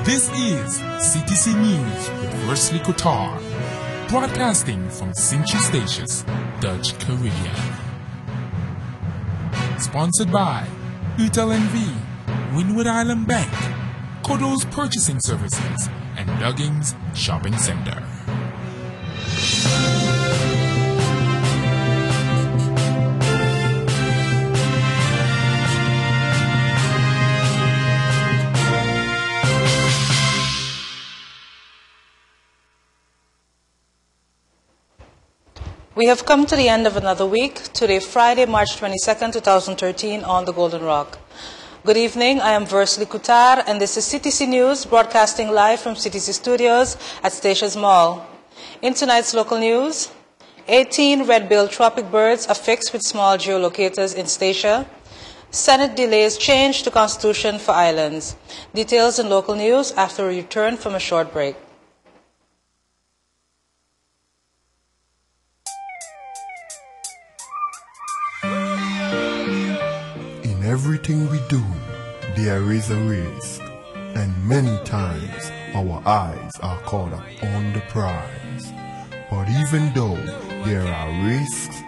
This is CTC News with Wesley Qatar, broadcasting from Sint-Eustatius, Dutch Caribbean. Sponsored by UTLNV, Windward Island Bank, Kodo's Purchasing Services, and Duggins Shopping Center. We have come to the end of another week, today Friday, March 22nd, 2013 on the Golden Rock. Good evening, I am Wesley Qatar and this is CTC News broadcasting live from CTC Studios at Statius Mall. In tonight's local news, 18 red-billed tropic birds affixed with small geolocators in Statia. Senate delays change to Constitution for islands. Details in local news after we return from a short break. Everything we do, there is a risk, and many times our eyes are caught up on the prize. But even though there are risks,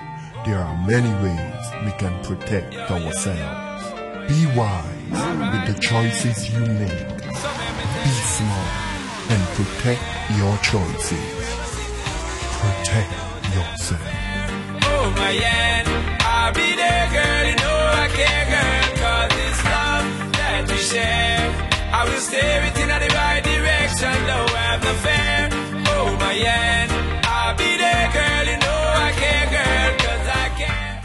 there are many ways we can protect ourselves. Be wise with the choices you make. Be smart and protect your choices. Protect yourself. Oh my yeah, I'll be there, girl, you know I care, girl, 'cause it's love that we share. I will steer it in the right direction, no have no fear. Oh my yeah, I'll be there, girl, you know I care, girl, 'cause I care.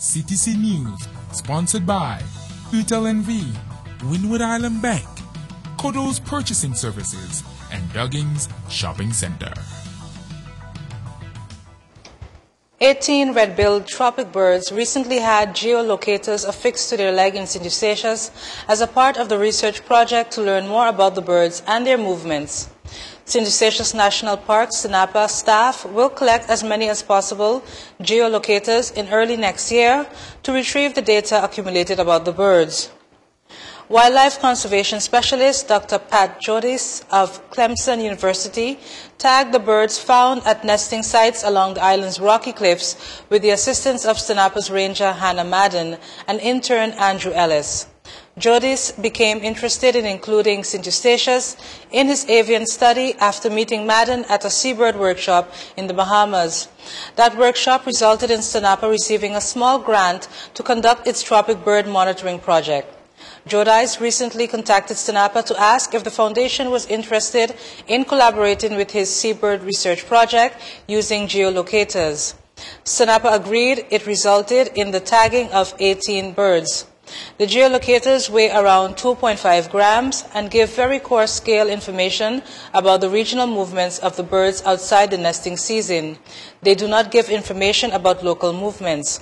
CTC News, sponsored by UTLNV, Windward Island Bank, Kodo's Purchasing Services, and Duggins Shopping Center. 18 red-billed tropic birds recently had geolocators affixed to their leg in Sint-Eustatius as a part of the research project to learn more about the birds and their movements. Sint-Eustatius National Park, SNAPA staff will collect as many as possible geolocators in early next year to retrieve the data accumulated about the birds. Wildlife conservation specialist Dr. Pat Jodis of Clemson University tagged the birds found at nesting sites along the island's rocky cliffs with the assistance of SNAPA's ranger Hannah Madden and intern Andrew Ellis. Jodis became interested in including Sint-Eustatius in his avian study after meeting Madden at a seabird workshop in the Bahamas. That workshop resulted in SNAPA receiving a small grant to conduct its tropic bird monitoring project. Jodis recently contacted SNAPA to ask if the foundation was interested in collaborating with his seabird research project using geolocators. SNAPA agreed. It resulted in the tagging of 18 birds. The geolocators weigh around 2.5 grams and give very coarse scale information about the regional movements of the birds outside the nesting season. They do not give information about local movements.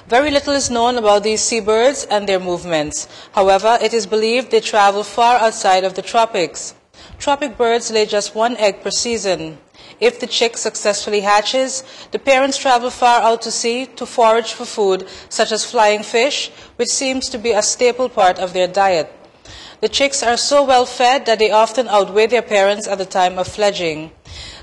Very little is known about these seabirds and their movements. However, it is believed they travel far outside of the tropics. Tropic birds lay just one egg per season. If the chick successfully hatches, the parents travel far out to sea to forage for food, such as flying fish, which seems to be a staple part of their diet. The chicks are so well fed that they often outweigh their parents at the time of fledging.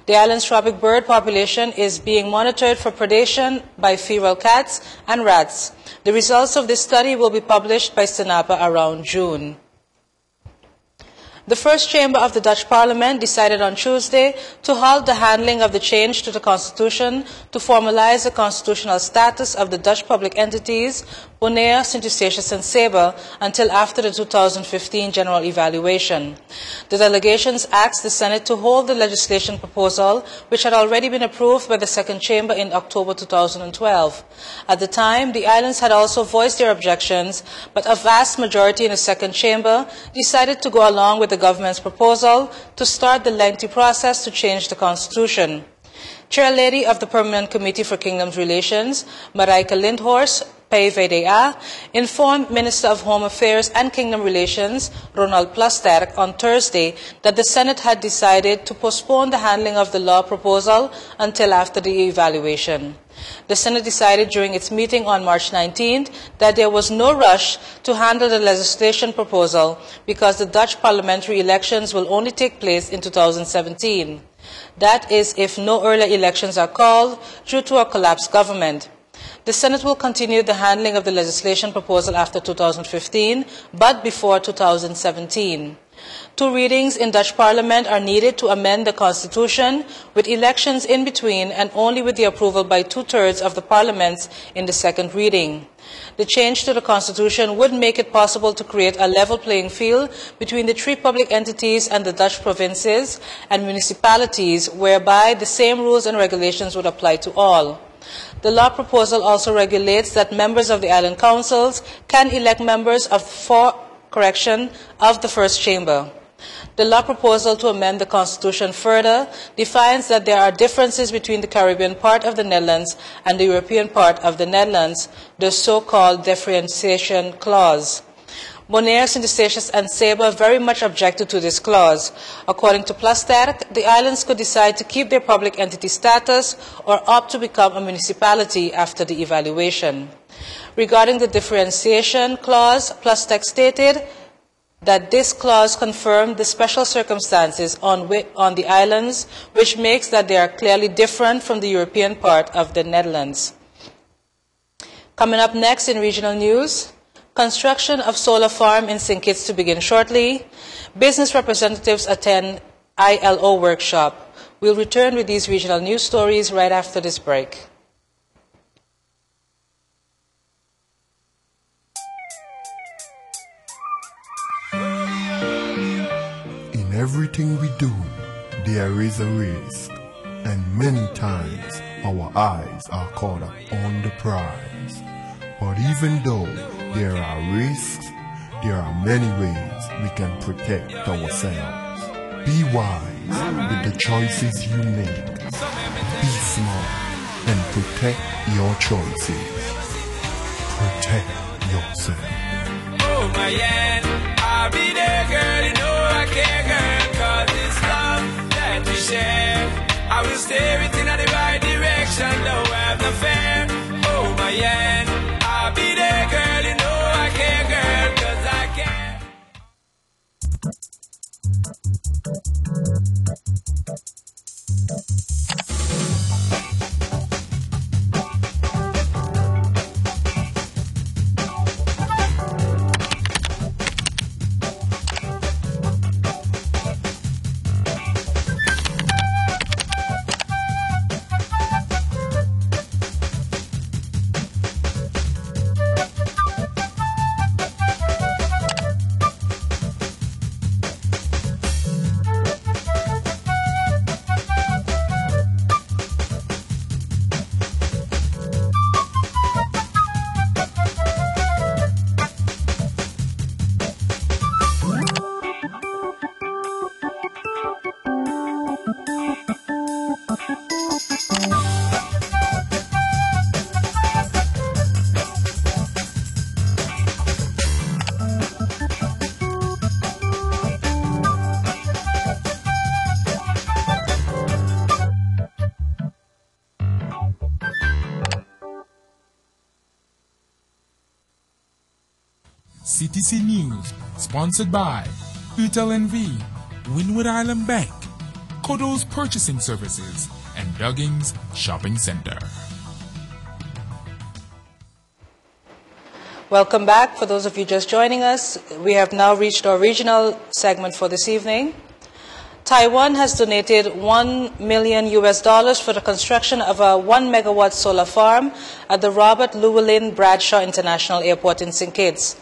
The island's tropic bird population is being monitored for predation by feral cats and rats. The results of this study will be published by STNAPA around June. The first chamber of the Dutch Parliament decided on Tuesday to halt the handling of the change to the Constitution to formalize the constitutional status of the Dutch public entities, Bonaire, Sint-Eustatius and Saba, until after the 2015 general evaluation. The delegations asked the Senate to hold the legislation proposal, which had already been approved by the second chamber in October 2012. At the time, the islands had also voiced their objections, but a vast majority in the second chamber decided to go along with the government's proposal to start the lengthy process to change the Constitution. Chair Lady of the Permanent Committee for Kingdoms Relations, Marijke Lindhorst, PVDA, informed Minister of Home Affairs and Kingdom Relations, Ronald Plasterk, on Thursday that the Senate had decided to postpone the handling of the law proposal until after the evaluation. The Senate decided during its meeting on March 19th that there was no rush to handle the legislation proposal because the Dutch parliamentary elections will only take place in 2017. That is, if no earlier elections are called due to a collapsed government. The Senate will continue the handling of the legislation proposal after 2015, but before 2017. 2 readings in Dutch Parliament are needed to amend the Constitution, with elections in between and only with the approval by 2/3 of the parliaments in the second reading. The change to the Constitution would make it possible to create a level playing field between the 3 public entities and the Dutch provinces and municipalities, whereby the same rules and regulations would apply to all. The law proposal also regulates that members of the island councils can elect members of the first chamber. The law proposal to amend the Constitution further defines that there are differences between the Caribbean part of the Netherlands and the European part of the Netherlands, the so-called differentiation clause. Bonaire, Sint-Eustatius and Saba very much objected to this clause. According to Plasterk, the islands could decide to keep their public entity status or opt to become a municipality after the evaluation. Regarding the differentiation clause, Plasterk stated that this clause confirmed the special circumstances on the islands, which makes that they are clearly different from the European part of the Netherlands. Coming up next in regional news, construction of solar farm in St. Kitts to begin shortly. Business representatives attend ILO workshop. We'll return with these regional news stories right after this break. In everything we do, there is a risk, and many times our eyes are caught up on the prize. But even though there are risks, there are many ways we can protect ourselves. Be wise with the choices you make. Be smart and protect your choices. Protect yourself. Oh my yeah, I'll be there, girl, you know I care, girl, 'cause it's love that we share. I will steer it in the right direction, no have no fear. Oh my yeah, I'll be there, girl, you know I care, girl, 'cause I care. CTC News, Sponsored by UTLNV, Wynwood Island Bank, Kodo's Purchasing Services, and Duggins Shopping Center. Welcome back. For those of you just joining us, we have now reached our regional segment for this evening. Taiwan has donated $1 million for the construction of a 1 megawatt solar farm at the Robert Llewellyn Bradshaw International Airport in St. Kitts.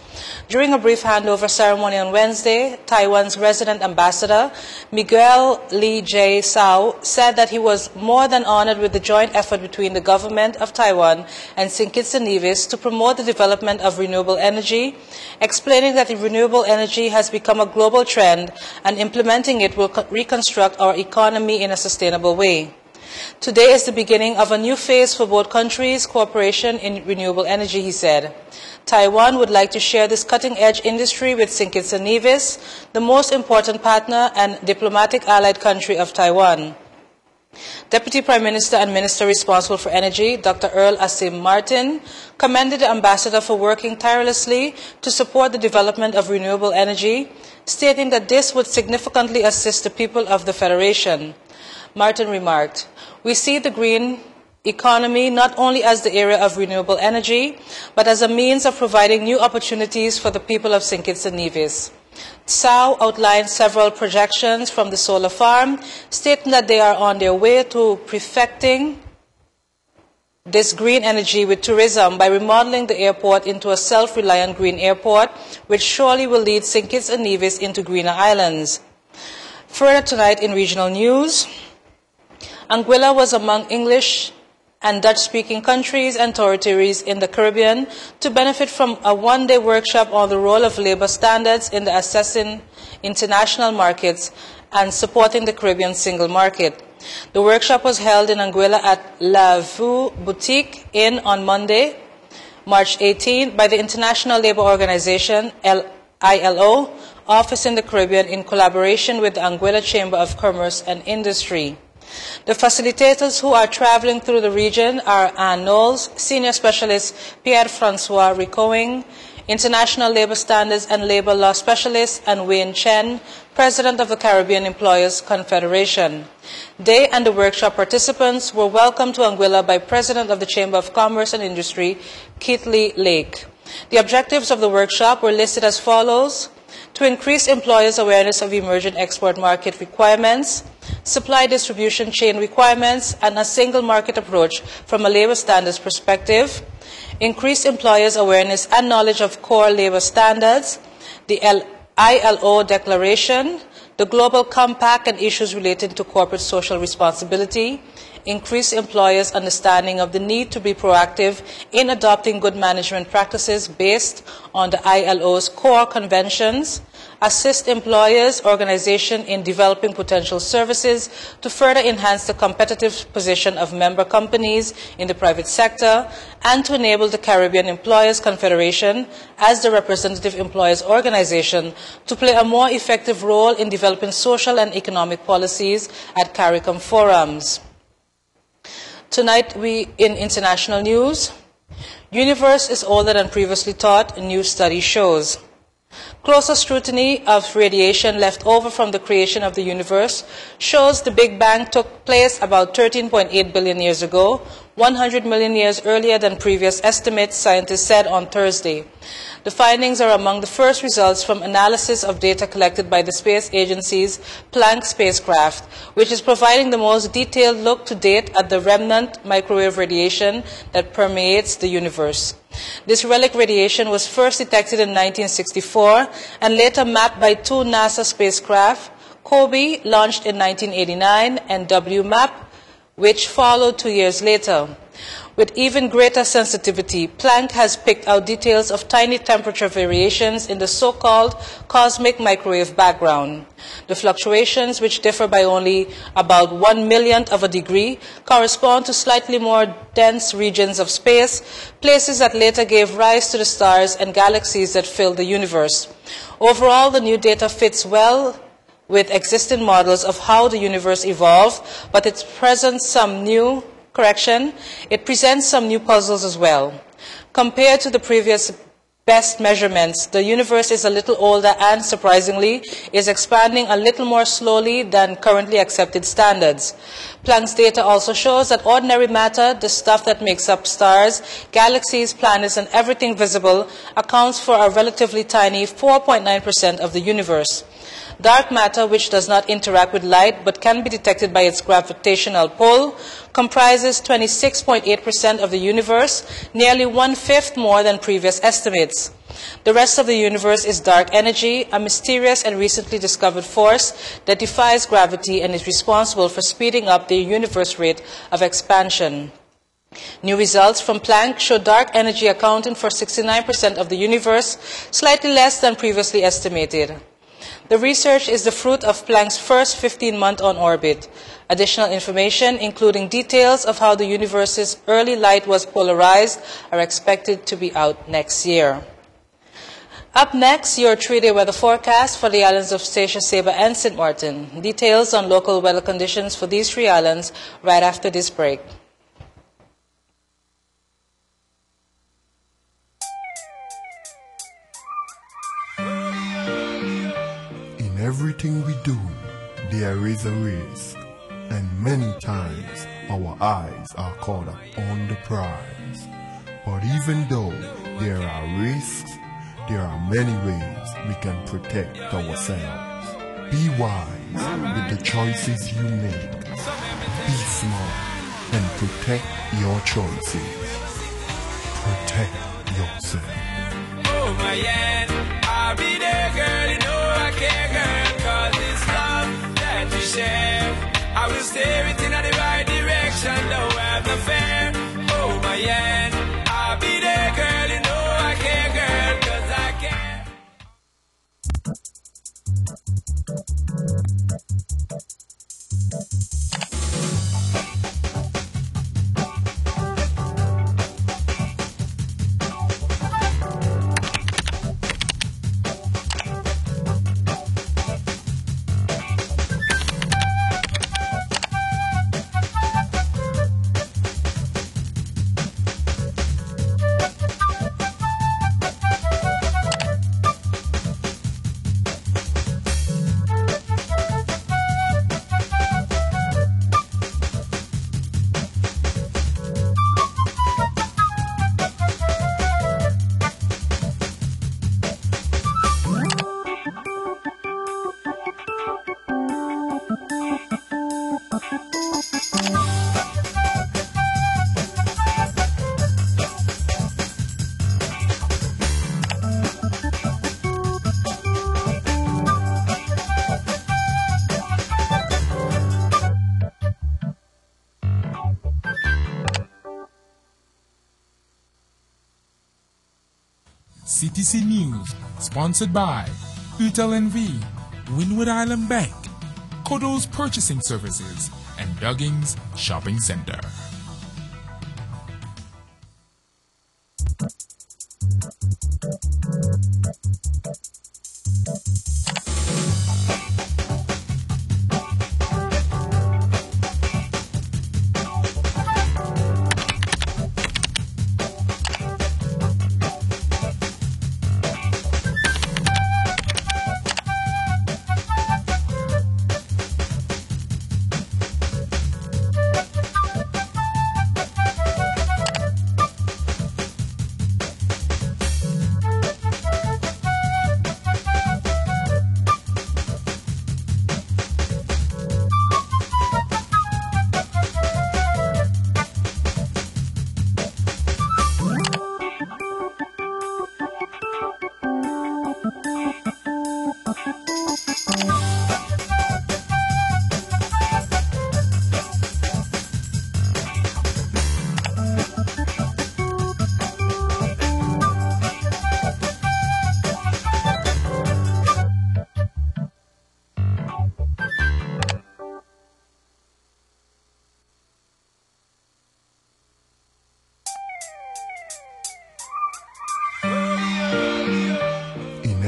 During a brief handover ceremony on Wednesday, Taiwan's resident ambassador, Miguel Lee J. Sao, said that he was more than honored with the joint effort between the government of Taiwan and St. Kitts and Nevis to promote the development of renewable energy, explaining that renewable energy has become a global trend and implementing it will reconstruct our economy in a sustainable way. Today is the beginning of a new phase for both countries' cooperation in renewable energy, he said. Taiwan would like to share this cutting-edge industry with St. Kitts and Nevis, the most important partner and diplomatic allied country of Taiwan. Deputy Prime Minister and Minister responsible for energy, Dr. Earl Asim Martin, commended the ambassador for working tirelessly to support the development of renewable energy, stating that this would significantly assist the people of the Federation. Martin remarked, "We see the green economy not only as the area of renewable energy, but as a means of providing new opportunities for the people of St. Kitts and Nevis." Sao outlined several projections from the solar farm, stating that they are on their way to perfecting this green energy with tourism by remodeling the airport into a self-reliant green airport, which surely will lead St. Kitts and Nevis into greener islands. Further tonight in regional news, Anguilla was among English and Dutch-speaking countries and territories in the Caribbean to benefit from a one-day workshop on the role of labor standards in the assessing international markets and supporting the Caribbean single market. The workshop was held in Anguilla at La Vue Boutique Inn on Monday, March 18, by the International Labour Organization, ILO, office in the Caribbean in collaboration with the Anguilla Chamber of Commerce and Industry. The facilitators who are traveling through the region are Anne Knowles, Senior Specialist Pierre-Francois Ricoing, International Labour Standards and Labour Law Specialist, and Wayne Chen, President of the Caribbean Employers Confederation. They and the workshop participants were welcomed to Anguilla by President of the Chamber of Commerce and Industry, Keithley Lake. The objectives of the workshop were listed as follows: to increase employers' awareness of emerging export market requirements, supply distribution chain requirements, and a single market approach from a labor standards perspective, increase employers' awareness and knowledge of core labor standards, the ILO Declaration, the Global Compact and issues related to corporate social responsibility, increase employers' understanding of the need to be proactive in adopting good management practices based on the ILO's core conventions, assist employers' organization in developing potential services to further enhance the competitive position of member companies in the private sector, and to enable the Caribbean Employers Confederation as the representative employers organization to play a more effective role in developing social and economic policies at CARICOM forums. Tonight, in international news, universe is older than previously thought, new study shows. Closer scrutiny of radiation left over from the creation of the universe shows the Big Bang took place about 13.8 billion years ago, 100 million years earlier than previous estimates, scientists said on Thursday. The findings are among the first results from analysis of data collected by the space agency's Planck spacecraft, which is providing the most detailed look to date at the remnant microwave radiation that permeates the universe. This relic radiation was first detected in 1964 and later mapped by two NASA spacecraft, COBE, launched in 1989, and WMAP, which followed 2 years later. With even greater sensitivity, Planck has picked out details of tiny temperature variations in the so-called cosmic microwave background. The fluctuations, which differ by only about 1/1,000,000th of a degree, correspond to slightly more dense regions of space, places that later gave rise to the stars and galaxies that fill the universe. Overall, the new data fits well with existing models of how the universe evolved, but it presents some new puzzles as well. Compared to the previous best measurements, the universe is a little older and, surprisingly, is expanding a little more slowly than currently accepted standards. Planck's data also shows that ordinary matter, the stuff that makes up stars, galaxies, planets, and everything visible, accounts for a relatively tiny 4.9% of the universe. Dark matter, which does not interact with light but can be detected by its gravitational pull, comprises 26.8% of the universe, nearly 1/5 more than previous estimates. The rest of the universe is dark energy, a mysterious and recently discovered force that defies gravity and is responsible for speeding up the universe rate of expansion. New results from Planck show dark energy accounting for 69% of the universe, slightly less than previously estimated. The research is the fruit of Planck's first 15-month on orbit. Additional information, including details of how the universe's early light was polarized, are expected to be out next year. Up next, your 3-day weather forecast for the islands of Statia, Saba, and St. Martin. Details on local weather conditions for these 3 islands right after this break. Everything we do, there is a race, and many times our eyes are caught up on the prize. But even though there are risks, there are many ways we can protect ourselves. Be wise with the choices you make. Be smart and protect your choices. Protect yourself. Oh my yeah, I'll be there, girl, you know I care, girl, 'cause it's love that we share. I will steer it in the right direction, don't have no fear. Oh my yeah, I'll be there, girl, you know I care, girl, 'cause I care. CTC News, sponsored by UTLNV, Wynwood Island Bank, Kodo's Purchasing Services, and Duggins Shopping Center.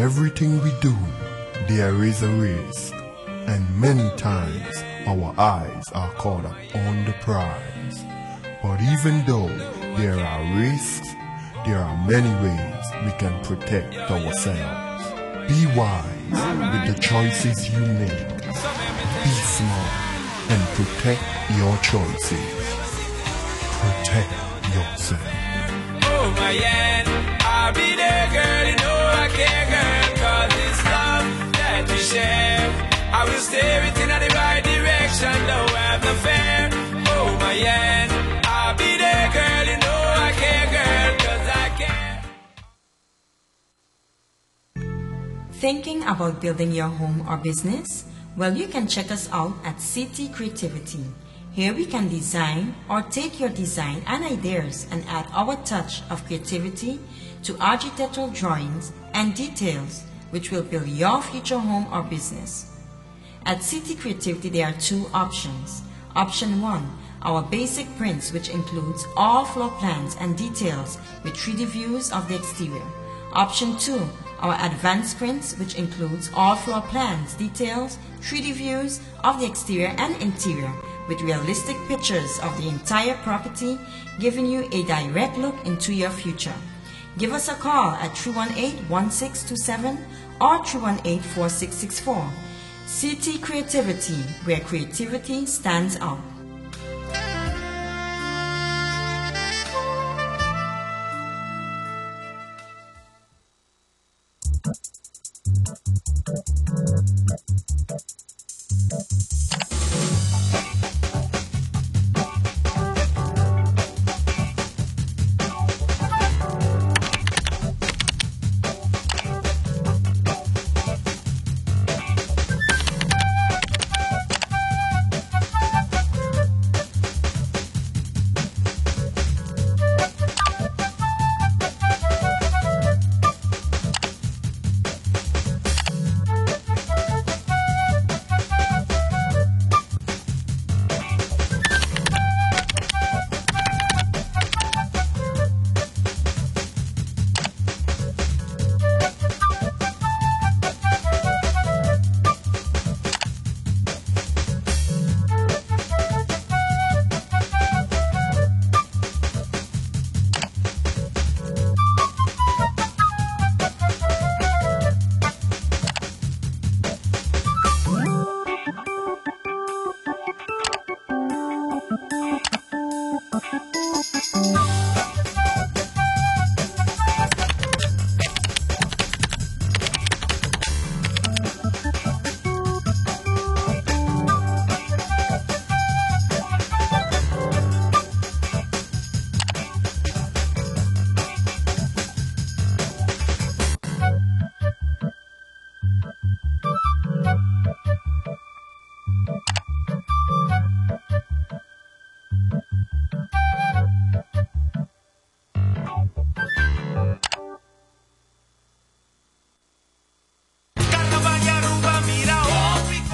Everything we do, there is a risk, and many times our eyes are caught up on the prize. But even though there are risks, there are many ways we can protect ourselves. Be wise with the choices you make. Be smart and protect your choices. Protect yourself. Oh my yeah, I'll be there, girl, you know I care, girl, 'cause it's love that we share. I will steer it in the right direction, no have no fear. Oh my yeah, I'll be there, girl, you know I care, girl, 'cause I care. Thinking about building your home or business? Well, you can check us out at City Creativity. Here we can design or take your design and ideas and add our touch of creativity to architectural drawings and details which will build your future home or business. At City Creativity there are two options. Option 1, our basic prints which includes all floor plans and details with 3D views of the exterior. Option 2, our advanced prints which includes all floor plans, details, 3D views of the exterior and interior with realistic pictures of the entire property, giving you a direct look into your future. Give us a call at 318-1627 or 318-4664. City Creativity, where creativity stands out.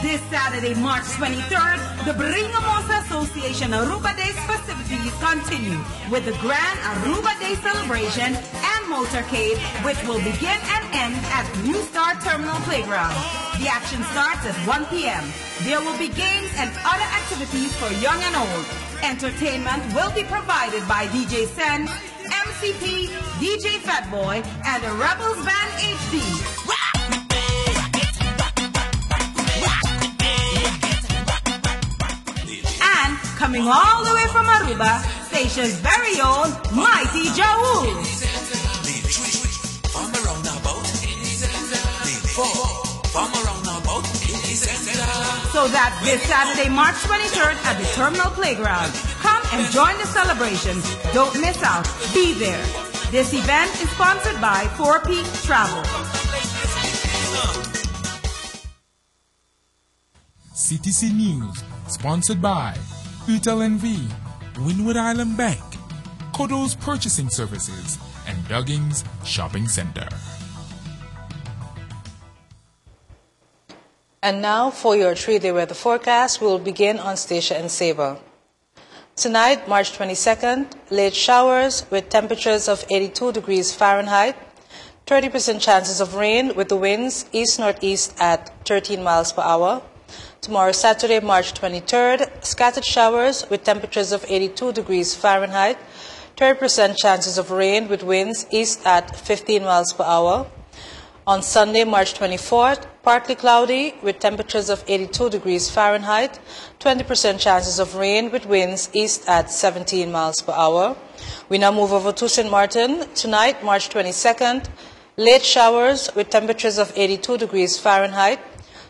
This Saturday, March 23rd, the Bringamosa Association Aruba Days festivities continue with the Grand Aruba Day celebration and motorcade, which will begin and end at New Star Terminal Playground. The action starts at 1 p.m. There will be games and other activities for young and old. Entertainment will be provided by DJ Sen, MCP, DJ Fatboy, and the Rebels Band HD. Coming all the way from Aruba, station's very own Mighty Jawool. So that's this Saturday, March 23rd at the Terminal Playground. Come and join the celebration. Don't miss out. Be there. This event is sponsored by 4 Peak Travel. CTC-News, sponsored by UTLNV, Wynwood Island Bank, Kodo's Purchasing Services, and Duggins Shopping Center. And now for your 3-day weather forecast, we will begin on Statia and Saba. Tonight, March 22nd, late showers with temperatures of 82 degrees Fahrenheit, 30% chances of rain with the winds east-northeast at 13 miles per hour. Tomorrow, Saturday, March 23rd, scattered showers with temperatures of 82 degrees Fahrenheit, 30% chances of rain with winds east at 15 miles per hour. On Sunday, March 24th, partly cloudy with temperatures of 82 degrees Fahrenheit, 20% chances of rain with winds east at 17 miles per hour. We now move over to St. Martin. Tonight, March 22nd, late showers with temperatures of 82 degrees Fahrenheit,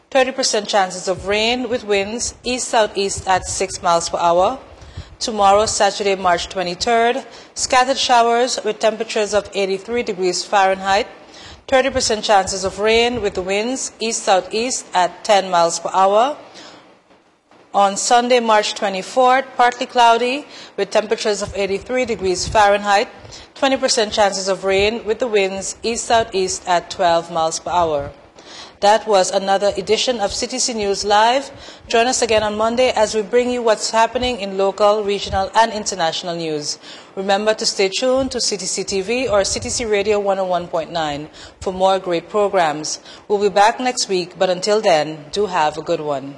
30% chances of rain with winds east-southeast at 6 miles per hour. Tomorrow, Saturday, March 23rd, scattered showers with temperatures of 83 degrees Fahrenheit, 30% chances of rain with the winds east-southeast at 10 miles per hour. On Sunday, March 24th, partly cloudy with temperatures of 83 degrees Fahrenheit, 20% chances of rain with the winds east-southeast at 12 miles per hour. That was another edition of CTC News Live. Join us again on Monday as we bring you what's happening in local, regional, and international news. Remember to stay tuned to CTC TV or CTC Radio 101.9 for more great programs. We'll be back next week, but until then, do have a good one.